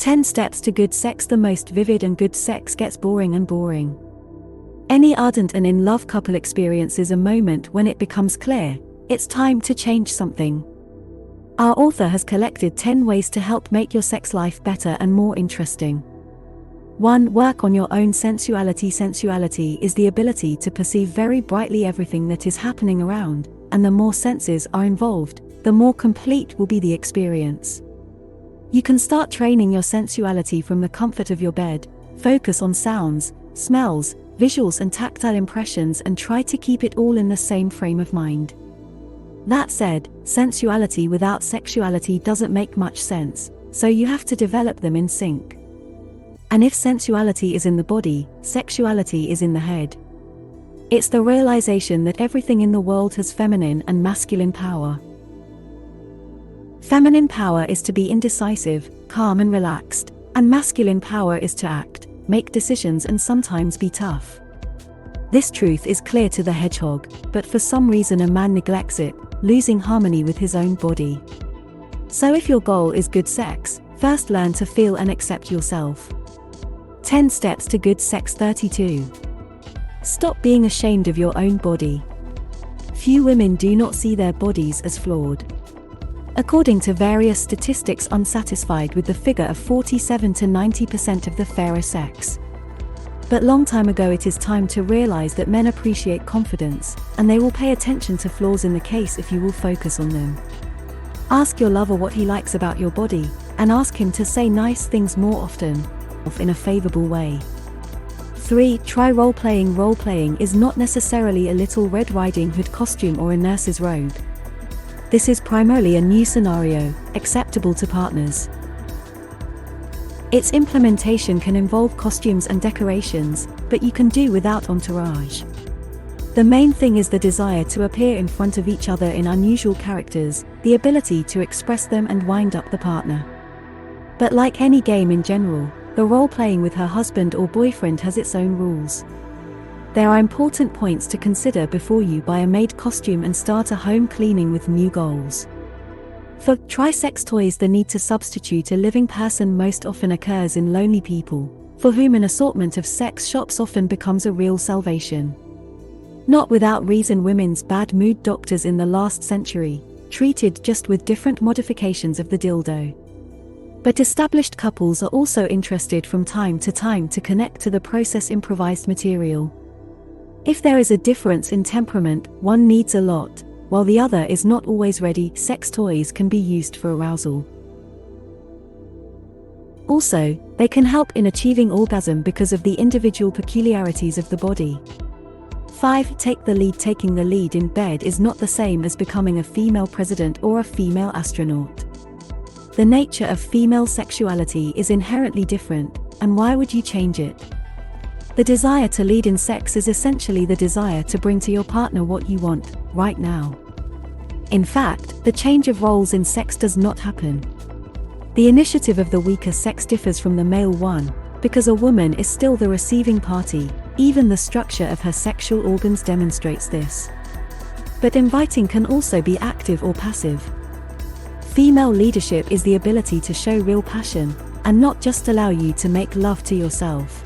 10 steps to good sex. The most vivid and good sex gets boring and boring. Any ardent and in love couple experiences a moment when it becomes clear it's time to change something. Our author has collected 10 ways to help make your sex life better and more interesting. 1. Work on your own sensuality. Sensuality is the ability to perceive very brightly everything that is happening around, and the more senses are involved, the more complete will be the experience. You can start training your sensuality from the comfort of your bed. Focus on sounds, smells, visuals and tactile impressions and try to keep it all in the same frame of mind. That said, sensuality without sexuality doesn't make much sense, so you have to develop them in sync. And if sensuality is in the body, sexuality is in the head. It's the realization that everything in the world has feminine and masculine power. Feminine power is to be indecisive, calm and relaxed, and masculine power is to act, make decisions and sometimes be tough. This truth is clear to the hedgehog, but for some reason a man neglects it, losing harmony with his own body. So if your goal is good sex, first learn to feel and accept yourself. 10 steps to good sex. 32. Stop being ashamed of your own body. Few women do not see their bodies as flawed. According to various statistics, unsatisfied with the figure of 47 to 90% of the fairer sex. But long time ago it is time to realize that men appreciate confidence, and they will pay attention to flaws in the case if you will focus on them. Ask your lover what he likes about your body, and ask him to say nice things more often, in a favorable way. 3. Try role-playing. Role-playing is not necessarily a Little Red Riding Hood costume or a nurse's robe. This is primarily a new scenario, acceptable to partners. Its implementation can involve costumes and decorations, but you can do without entourage. The main thing is the desire to appear in front of each other in unusual characters, the ability to express them and wind up the partner. But like any game in general, the role-playing with her husband or boyfriend has its own rules. There are important points to consider before you buy a made costume and start a home cleaning with new goals. For try sex toys. The need to substitute a living person most often occurs in lonely people, for whom an assortment of sex shops often becomes a real salvation. Not without reason women's bad mood doctors in the last century treated just with different modifications of the dildo. But established couples are also interested from time to connect to the process improvised material. If there is a difference in temperament, one needs a lot, while the other is not always ready. Sex toys can be used for arousal. Also, they can help in achieving orgasm because of the individual peculiarities of the body. 5. Take the lead. Taking the lead in bed is not the same as becoming a female president or a female astronaut. The nature of female sexuality is inherently different, and why would you change it? The desire to lead in sex is essentially the desire to bring to your partner what you want, right now. In fact, the change of roles in sex does not happen. The initiative of the weaker sex differs from the male one, because a woman is still the receiving party, even the structure of her sexual organs demonstrates this. But inviting can also be active or passive. Female leadership is the ability to show real passion, and not just allow you to make love to yourself.